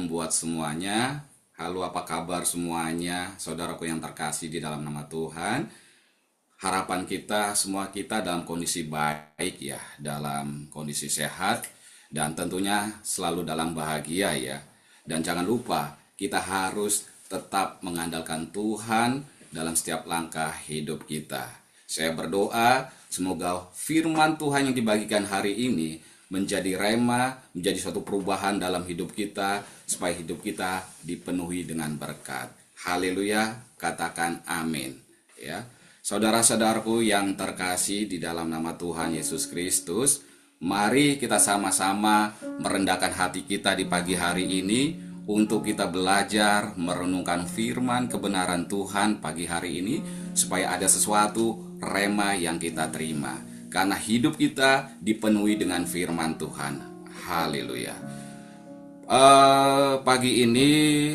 Shalom buat semuanya. Halo, apa kabar semuanya? Saudaraku yang terkasih di dalam nama Tuhan. Harapan kita, semua kita dalam kondisi baik ya, dalam kondisi sehat, dan tentunya selalu dalam bahagia ya. Dan jangan lupa, kita harus tetap mengandalkan Tuhan dalam setiap langkah hidup kita. Saya berdoa, semoga firman Tuhan yang dibagikan hari ini menjadi rema, menjadi suatu perubahan dalam hidup kita, supaya hidup kita dipenuhi dengan berkat. Haleluya, katakan amin. Ya, saudara-saudaraku yang terkasih di dalam nama Tuhan Yesus Kristus, mari kita sama-sama merendahkan hati kita di pagi hari ini untuk kita belajar merenungkan firman kebenaran Tuhan pagi hari ini, supaya ada sesuatu rema yang kita terima. Karena hidup kita dipenuhi dengan firman Tuhan. Haleluya. Pagi ini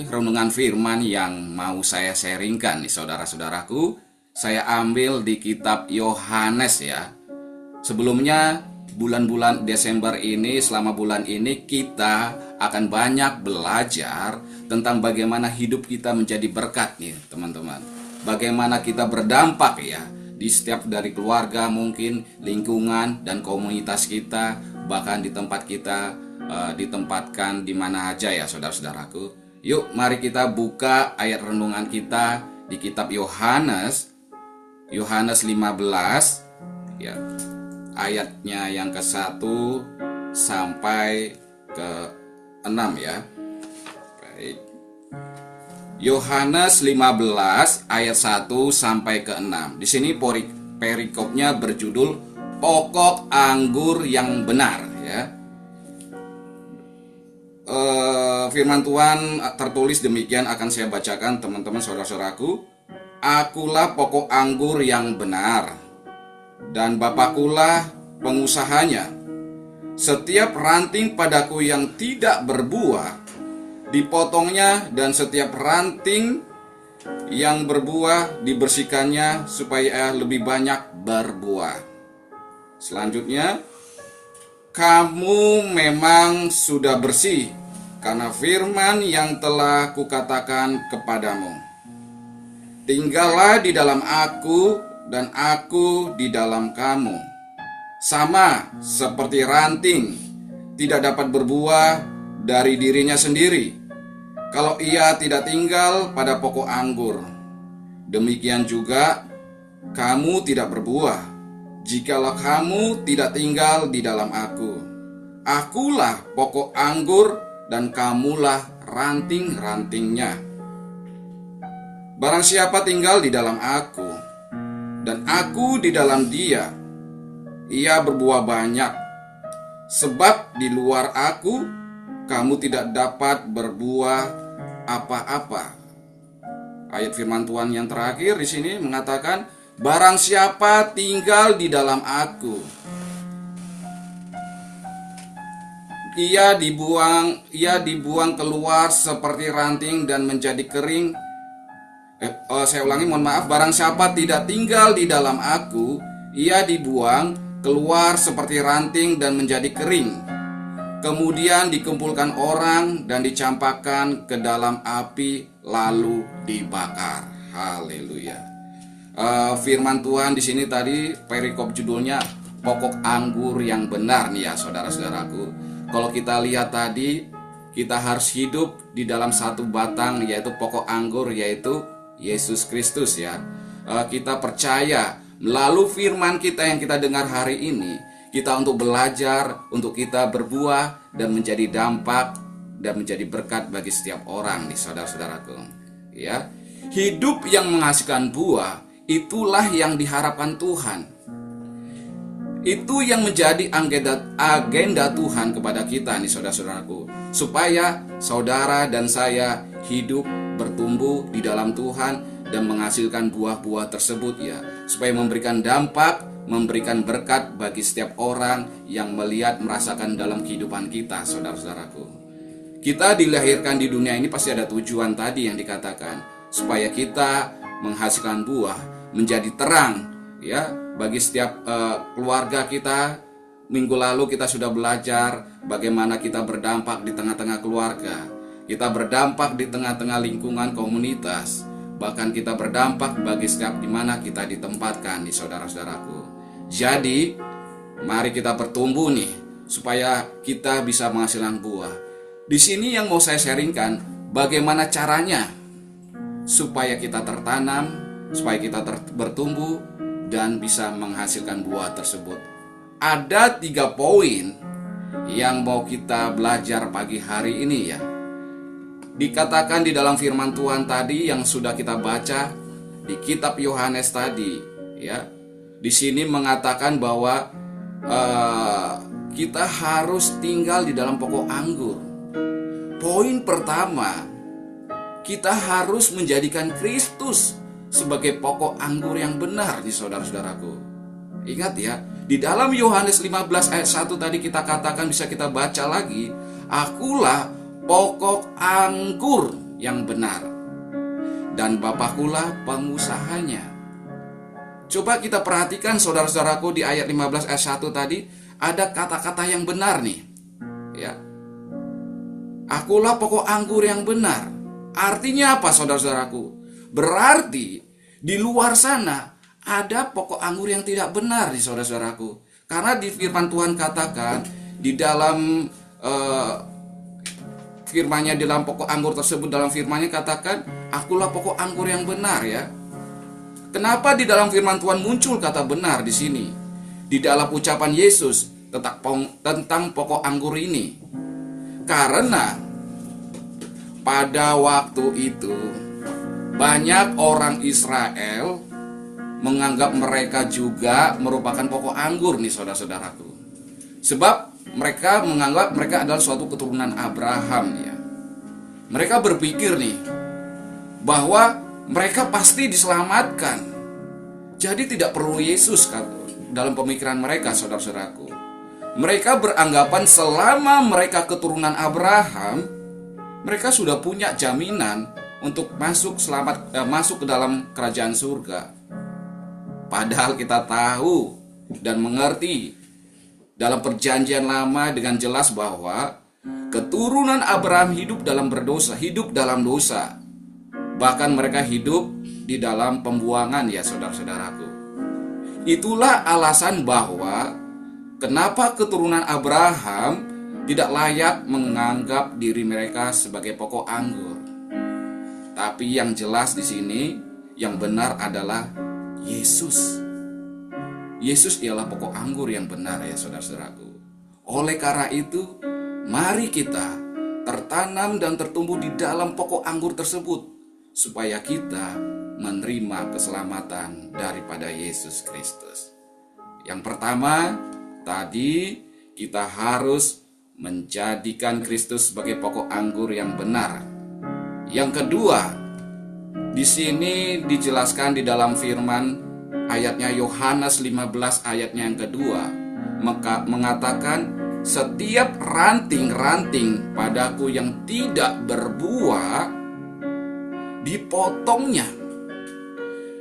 renungan firman yang mau saya sharingkan nih saudara-saudaraku, saya ambil di kitab Yohanes ya. Sebelumnya bulan-bulan Desember ini, selama bulan ini kita akan banyak belajar tentang bagaimana hidup kita menjadi berkat nih teman-teman. Bagaimana kita berdampak ya di setiap dari keluarga, mungkin lingkungan dan komunitas kita, bahkan di tempat kita ditempatkan di mana aja ya saudara-saudaraku. Yuk mari kita buka ayat renungan kita di kitab Yohanes 15 ya, ayatnya yang ke-1 sampai ke-6 ya. Baik. Yohanes 15 ayat 1 sampai ke-6. Di sini perikopnya berjudul pokok anggur yang benar ya. Firman Tuhan tertulis demikian, akan saya bacakan teman-teman saudara-saudaraku. Akulah pokok anggur yang benar, dan Bapakulah pengusahanya. Setiap ranting padaku yang tidak berbuah dipotongnya, dan setiap ranting yang berbuah dibersihkannya supaya lebih banyak berbuah. Selanjutnya, kamu memang sudah bersih karena firman yang telah kukatakan kepadamu. Tinggallah di dalam aku dan aku di dalam kamu. Sama seperti ranting tidak dapat berbuah dari dirinya sendiri kalau ia tidak tinggal pada pokok anggur. Demikian juga kamu tidak berbuah jikalau kamu tidak tinggal di dalam aku. Akulah pokok anggur dan kamulah ranting-rantingnya. Barang siapa tinggal di dalam aku dan aku di dalam dia, ia berbuah banyak. Sebab di luar aku kamu tidak dapat berbuah apa-apa. Ayat firman Tuhan yang terakhir di sini mengatakan, barang siapa tinggal di dalam aku, ia dibuang keluar seperti ranting dan menjadi kering. Saya ulangi, mohon maaf. Barang siapa tidak tinggal di dalam aku, ia dibuang keluar seperti ranting dan menjadi kering, kemudian dikumpulkan orang dan dicampakkan ke dalam api lalu dibakar. Haleluya. Firman Tuhan di sini tadi perikop judulnya pokok anggur yang benar nih ya saudara-saudaraku. Kalau kita lihat tadi, kita harus hidup di dalam satu batang, yaitu pokok anggur, yaitu Yesus Kristus ya. Kita percaya melalui firman kita yang kita dengar hari ini, kita untuk belajar, untuk kita berbuah dan menjadi dampak dan menjadi berkat bagi setiap orang nih saudara-saudaraku. Ya, hidup yang menghasilkan buah, itulah yang diharapkan Tuhan. Itu yang menjadi agenda Tuhan kepada kita nih saudara-saudaraku, supaya saudara dan saya hidup bertumbuh di dalam Tuhan dan menghasilkan buah-buah tersebut ya, supaya memberikan dampak, memberikan berkat bagi setiap orang yang melihat, merasakan dalam kehidupan kita saudara-saudaraku. Kita dilahirkan di dunia ini pasti ada tujuan tadi yang dikatakan, supaya kita menghasilkan buah, menjadi terang ya bagi setiap keluarga kita. Minggu lalu kita sudah belajar bagaimana kita berdampak di tengah-tengah keluarga. Kita berdampak di tengah-tengah lingkungan komunitas. Bahkan kita berdampak bagi setiap di mana kita ditempatkan nih saudara-saudaraku. Jadi, mari kita bertumbuh nih supaya kita bisa menghasilkan buah. Di sini yang mau saya sharingkan bagaimana caranya supaya kita tertanam, supaya kita bertumbuh dan bisa menghasilkan buah tersebut. Ada 3 poin yang mau kita belajar pagi hari ini ya. Dikatakan di dalam firman Tuhan tadi yang sudah kita baca di kitab Yohanes tadi ya. Di sini mengatakan bahwa kita harus tinggal di dalam pokok anggur. Poin pertama, kita harus menjadikan Kristus sebagai pokok anggur yang benar nih saudara-saudaraku. Ingat ya, di dalam Yohanes 15 ayat 1 tadi kita katakan, bisa kita baca lagi, akulah pokok anggur yang benar dan Bapakkulah pengusahanya. Coba kita perhatikan saudara-saudaraku, di ayat 15 ayat 1 tadi ada kata-kata yang benar nih ya. Akulah pokok anggur yang benar. Artinya apa saudara-saudaraku? Berarti di luar sana ada pokok anggur yang tidak benar nih saudara-saudaraku. Karena di firman Tuhan katakan di dalam firman-Nya, di dalam pokok anggur tersebut, dalam firman-Nya katakan akulah pokok anggur yang benar ya. Kenapa di dalam firman Tuhan muncul kata benar di sini? Di dalam ucapan Yesus tentang pokok anggur ini. Karena pada waktu itu banyak orang Israel menganggap mereka juga merupakan pokok anggur nih saudara-saudaraku. Sebab mereka menganggap mereka adalah suatu keturunan Abraham ya. Mereka berpikir nih bahwa mereka pasti diselamatkan. Jadi tidak perlu Yesus dalam pemikiran mereka saudara-saudaraku. Mereka beranggapan selama mereka keturunan Abraham, mereka sudah punya jaminan untuk masuk ke dalam kerajaan surga. Padahal kita tahu dan mengerti dalam perjanjian lama dengan jelas bahwa keturunan Abraham hidup dalam berdosa, hidup dalam dosa. Bahkan mereka hidup di dalam pembuangan ya saudara-saudaraku. Itulah alasan bahwa kenapa keturunan Abraham tidak layak menganggap diri mereka sebagai pokok anggur. Tapi yang jelas di sini yang benar adalah Yesus. Yesus ialah pokok anggur yang benar ya saudara-saudaraku. Oleh karena itu, mari kita tertanam dan tertumbuh di dalam pokok anggur tersebut, supaya kita menerima keselamatan daripada Yesus Kristus. Yang pertama, tadi kita harus menjadikan Kristus sebagai pokok anggur yang benar. Yang kedua, di sini dijelaskan di dalam firman ayatnya Yohanes 15 ayatnya yang kedua, mengatakan setiap ranting-ranting padaku yang tidak berbuah dipotongnya,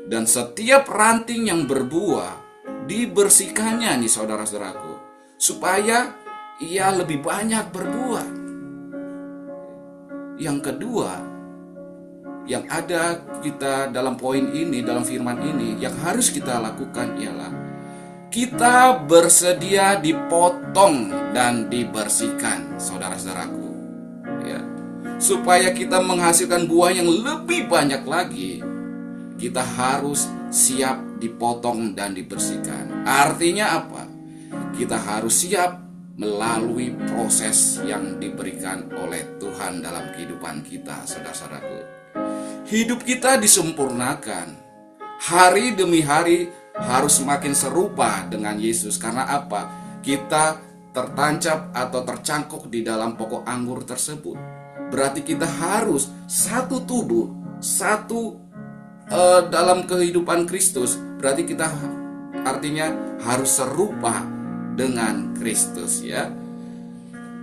dan setiap ranting yang berbuah dibersihkannya nih saudara-saudaraku, supaya ia lebih banyak berbuah. Yang kedua yang ada kita dalam poin ini, dalam firman ini, yang harus kita lakukan ialah kita bersedia dipotong dan dibersihkan saudara-saudaraku ya. Supaya kita menghasilkan buah yang lebih banyak lagi, kita harus siap dipotong dan dibersihkan. Artinya apa? Kita harus siap melalui proses yang diberikan oleh Tuhan dalam kehidupan kita saudara-saudaraku. Hidup kita disempurnakan. Hari demi hari harus semakin serupa dengan Yesus. Karena apa? Kita tertancap atau tercangkok di dalam pokok anggur tersebut. Berarti kita harus satu tubuh, satu dalam kehidupan Kristus. Berarti kita artinya harus serupa dengan Kristus ya.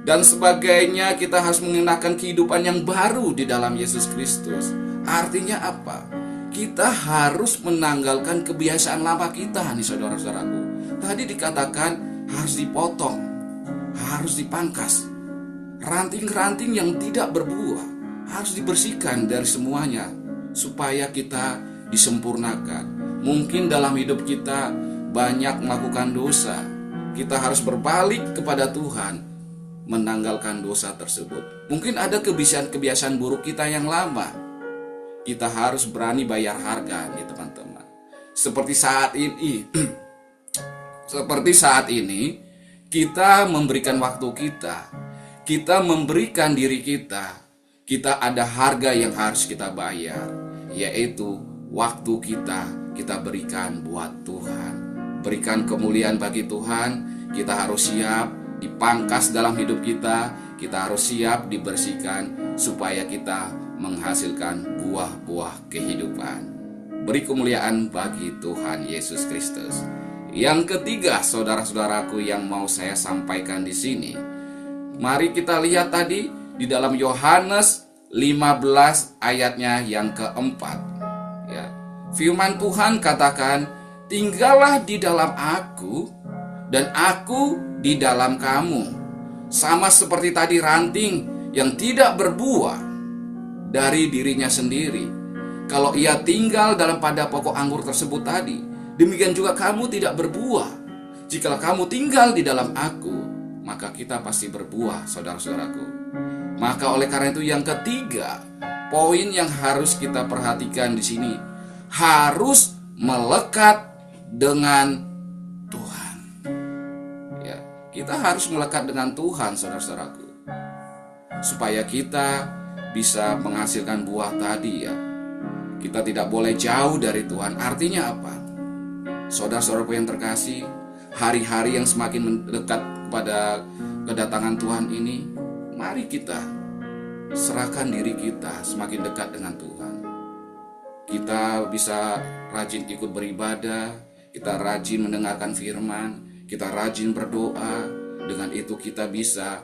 Dan sebagainya, kita harus mengenakan kehidupan yang baru di dalam Yesus Kristus. Artinya apa? Kita harus menanggalkan kebiasaan lama kita nih saudara-saudaraku. Tadi dikatakan harus dipotong, harus dipangkas. ranting-ranting yang tidak berbuah harus dibersihkan dari semuanya supaya kita disempurnakan. Mungkin dalam hidup kita banyak melakukan dosa. Kita harus berbalik kepada Tuhan, menanggalkan dosa tersebut. Mungkin ada kebiasaan-kebiasaan buruk kita yang lama. Kita harus berani bayar harga nih teman-teman. Seperti saat ini, kita memberikan waktu kita memberikan diri kita ada harga yang harus kita bayar, yaitu waktu kita berikan buat Tuhan. Berikan kemuliaan bagi Tuhan, kita harus siap dipangkas dalam hidup kita harus siap dibersihkan supaya kita menghasilkan buah-buah kehidupan. Beri kemuliaan bagi Tuhan Yesus Kristus. Yang ketiga, saudara-saudaraku yang mau saya sampaikan di sini, mari kita lihat tadi di dalam Yohanes 15 ayatnya yang keempat. Ya, firman Tuhan katakan, tinggallah di dalam aku dan aku di dalam kamu. Sama seperti tadi ranting yang tidak berbuah dari dirinya sendiri. Kalau ia tinggal dalam pada pokok anggur tersebut tadi, demikian juga kamu tidak berbuah. Jika kamu tinggal di dalam aku, maka kita pasti berbuah, saudara-saudaraku. Maka oleh karena itu yang ketiga, poin yang harus kita perhatikan di sini, harus melekat dengan Tuhan. Ya, kita harus melekat dengan Tuhan, saudara-saudaraku, supaya kita bisa menghasilkan buah tadi ya. Kita tidak boleh jauh dari Tuhan. Artinya apa? Saudara-saudaraku yang terkasih, hari-hari yang semakin mendekat kepada kedatangan Tuhan ini, mari kita serahkan diri kita semakin dekat dengan Tuhan. Kita bisa rajin ikut beribadah, kita rajin mendengarkan firman, kita rajin berdoa. Dengan itu kita bisa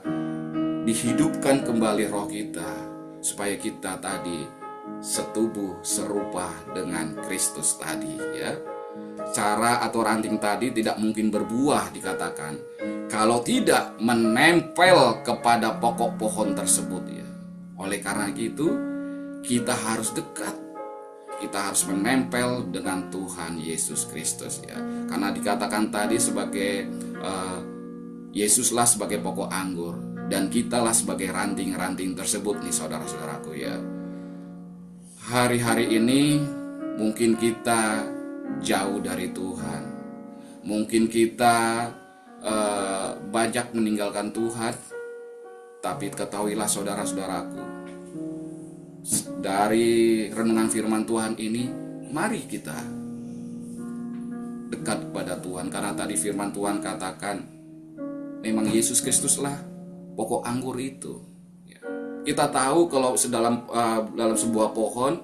dihidupkan kembali roh kita, supaya kita tadi setubuh serupa dengan Kristus tadi ya. Cara atau ranting tadi tidak mungkin berbuah dikatakan kalau tidak menempel kepada pokok pohon tersebut ya. Oleh karena itu kita harus dekat. Kita harus menempel dengan Tuhan Yesus Kristus ya. Karena dikatakan tadi sebagai Yesuslah sebagai pokok anggur dan kitalah sebagai ranting-ranting tersebut nih saudara-saudaraku ya. Hari-hari ini mungkin kita jauh dari Tuhan. Mungkin kita banyak meninggalkan Tuhan. Tapi ketahuilah saudara-saudaraku, dari renungan firman Tuhan ini, mari kita dekat kepada Tuhan. Karena tadi firman Tuhan katakan, memang Yesus Kristuslah pokok anggur itu. Kita tahu kalau dalam sebuah pohon,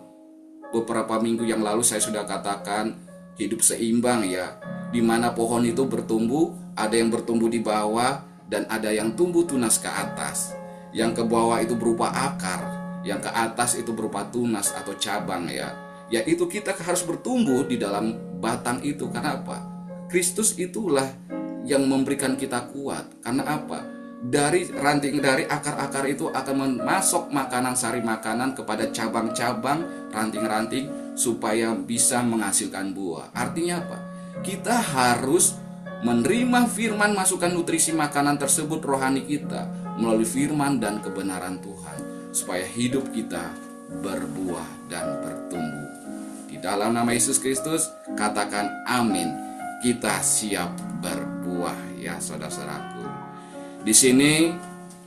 beberapa minggu yang lalu saya sudah katakan hidup seimbang ya, di mana pohon itu bertumbuh, ada yang bertumbuh di bawah dan ada yang tumbuh tunas ke atas. Yang ke bawah itu berupa akar, yang ke atas itu berupa tunas atau cabang ya. Yaitu kita harus bertumbuh di dalam batang itu. Karena apa? Kristus itulah yang memberikan kita kuat. Karena apa? Dari ranting, dari akar-akar itu akan memasok makanan, sari makanan kepada cabang-cabang, ranting-ranting supaya bisa menghasilkan buah. Artinya apa? Kita harus menerima firman, masukan nutrisi makanan tersebut rohani kita melalui firman dan kebenaran Tuhan supaya hidup kita berbuah dan bertumbuh. Di dalam nama Yesus Kristus katakan amin. Kita siap berbuah ya saudara-saudaraku. Di sini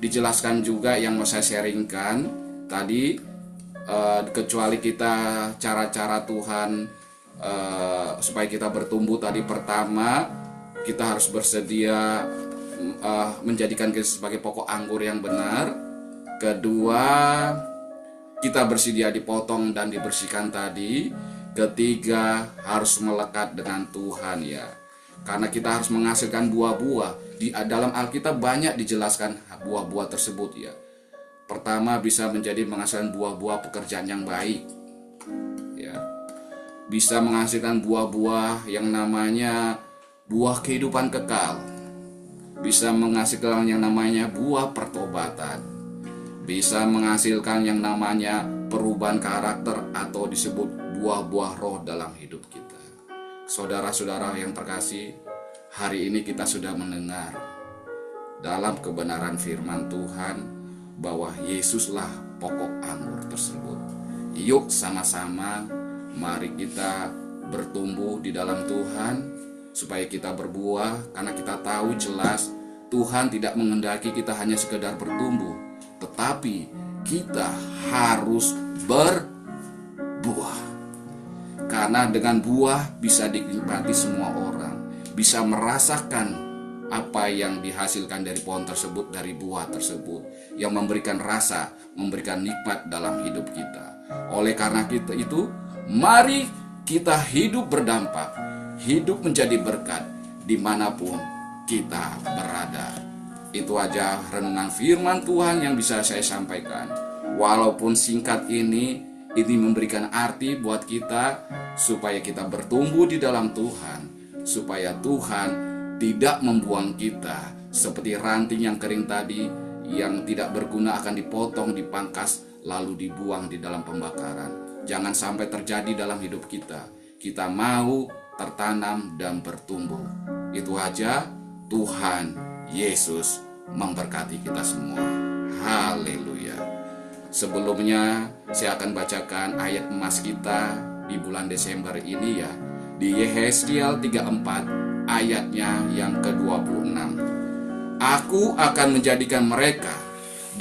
dijelaskan juga yang mau saya sharingkan tadi, kecuali kita cara-cara Tuhan supaya kita bertumbuh tadi, pertama kita harus bersedia menjadikan kita sebagai pokok anggur yang benar. Kedua, kita bersedia dipotong dan dibersihkan tadi. Ketiga, harus melekat dengan Tuhan ya. Karena kita harus menghasilkan buah-buah. Di dalam Alkitab banyak dijelaskan buah-buah tersebut ya. Pertama, bisa menjadi menghasilkan buah-buah pekerjaan yang baik ya. Bisa menghasilkan buah-buah yang namanya buah kehidupan kekal. Bisa menghasilkan yang namanya buah pertobatan. bisa menghasilkan yang namanya perubahan karakter atau disebut buah-buah roh dalam hidup kita. Saudara-saudara yang terkasih, hari ini kita sudah mendengar dalam kebenaran firman Tuhan bahwa Yesuslah pokok anggur tersebut. Yuk sama-sama mari kita bertumbuh di dalam Tuhan supaya kita berbuah, karena kita tahu jelas Tuhan tidak menghendaki kita hanya sekedar bertumbuh, tetapi kita harus berbuah. Karena dengan buah bisa dinikmati semua orang, bisa merasakan apa yang dihasilkan dari pohon tersebut, dari buah tersebut, yang memberikan rasa, memberikan nikmat dalam hidup kita. Oleh karena itu, mari kita hidup berdampak, hidup menjadi berkat dimanapun kita berada. Itu aja renungan firman Tuhan yang bisa saya sampaikan. Walaupun singkat ini memberikan arti buat kita supaya kita bertumbuh di dalam Tuhan, supaya Tuhan tidak membuang kita seperti ranting yang kering tadi, yang tidak berguna akan dipotong, dipangkas, lalu dibuang di dalam pembakaran. Jangan sampai terjadi dalam hidup kita. Kita mau tertanam dan bertumbuh. Itu aja. Tuhan Yesus memberkati kita semua. Haleluya. Sebelumnya saya akan bacakan ayat emas kita di bulan Desember ini ya, di Yehezkiel 34 ayatnya yang ke-26. Aku akan menjadikan mereka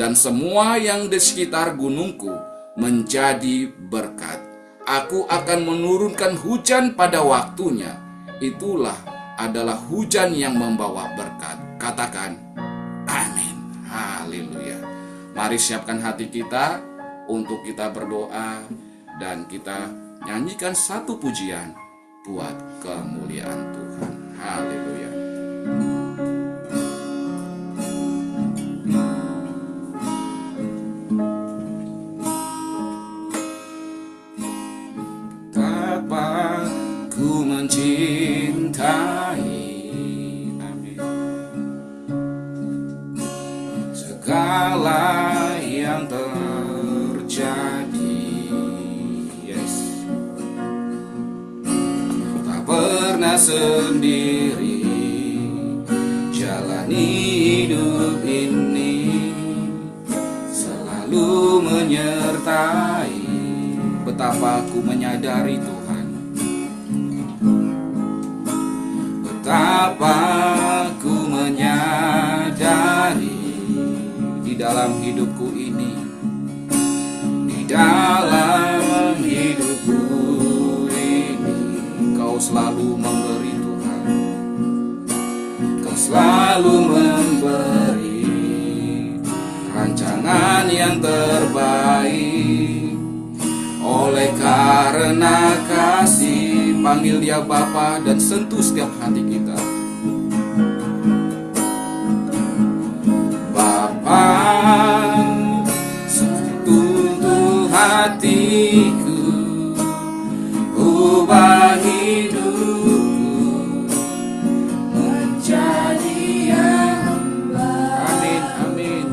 dan semua yang di sekitar gunungku menjadi berkat. Aku akan menurunkan hujan pada waktunya. Itulah adalah hujan yang membawa berkat. Katakan amin. Haleluya. Mari siapkan hati kita untuk kita berdoa dan kita nyanyikan satu pujian buat kemuliaan Tuhan. Haleluya. Betapa ku mencintai, amin, segala yang terjadi, yes. Tak pernah sendiri jalani hidup ini, selalu menyertai. Betapa ku menyadari Tuhan, betapa ku menyadari di dalam hidupku ini, di dalam hidupku ini, Kau selalu memberi Tuhan, Kau selalu memberi rancangan yang terbaik. Oleh karena kasih, panggil Dia Bapa dan sentuh setiap hati kita. Bapa, sentuh hatiku, ubah hidupku menjadi yang baik. Amin, amin.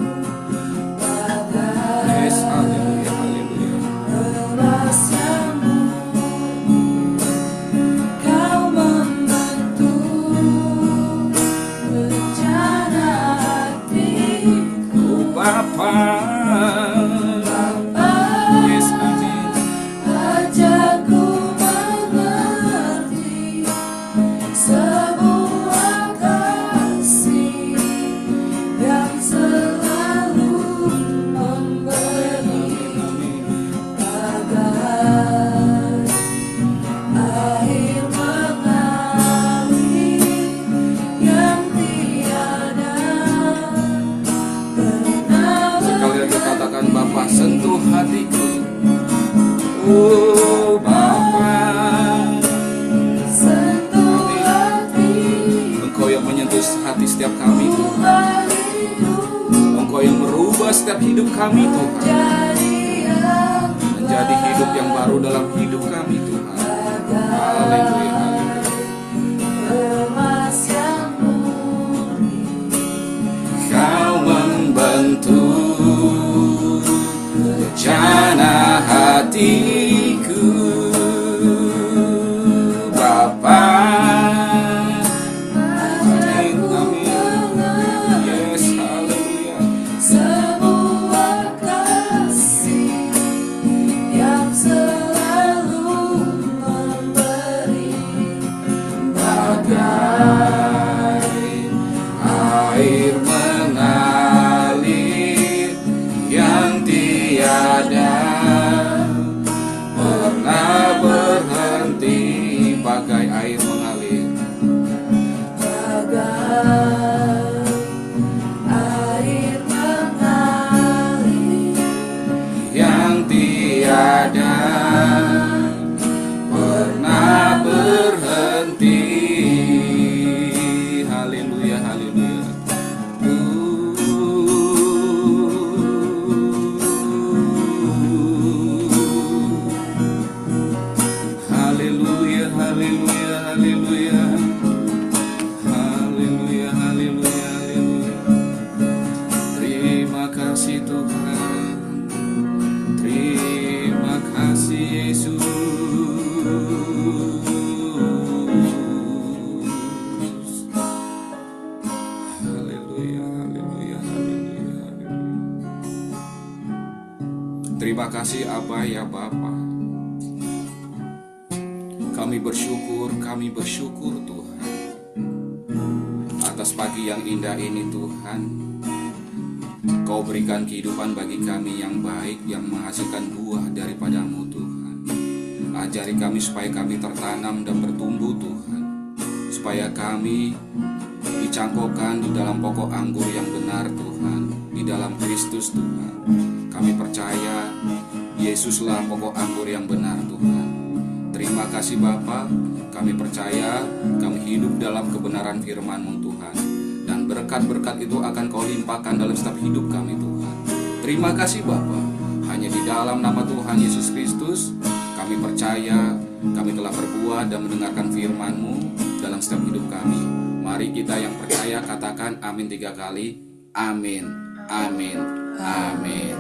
Yes, haleluya, haleluya. Kau membentuk rencana hatiku, Bapa. Yes, amin. Ajarku mengerti sebuah kasih yang selalu memberi, bagai air mengalir yang tiada pernah. Sekali lagi katakan, Bapa, sentuh hatiku. Oh Bapa, sentuh hati. Engkau yang menyentuh hati setiap kami Tuhan. Engkau yang merubah setiap hidup kami Tuhan, menjadi hidup yang baru dalam hidup kami Tuhan. Haleluya, haleluya. Kau membentuk kasihku Bapa. Amin, amin. Yes, haleluya. Sebuah kasih yang selalu memberi, Bagai air mengalir yang tiada pernah berhenti, bagai air mengalir, bagai air mengalir yang tiada pernah berhenti. Haleluya, haleluya. Haleluya, haleluya, haleluya. Haleluya, haleluya, haleluya. Terima kasih Tuhan. Terima kasih Yesus. Haleluya, haleluya, haleluya, haleluya. Terima kasih Abah ya Bapa. Kami bersyukur Tuhan atas pagi yang indah ini Tuhan. Kau berikan kehidupan bagi kami yang baik, yang menghasilkan buah daripada-Mu Tuhan. Ajari kami supaya kami tertanam dan bertumbuh Tuhan, supaya kami dicangkokkan di dalam pokok anggur yang benar Tuhan, di dalam Kristus Tuhan. Kami percaya Yesuslah pokok anggur yang benar Tuhan. Terima kasih Bapa, kami percaya kami hidup dalam kebenaran firman-Mu Tuhan, dan berkat-berkat itu akan Kau limpahkan dalam setiap hidup kami Tuhan. Terima kasih Bapa, hanya di dalam nama Tuhan Yesus Kristus kami percaya kami telah berbuah dan mendengarkan firman-Mu dalam setiap hidup kami. Mari kita yang percaya katakan amin 3 kali. Amin, amin, amin.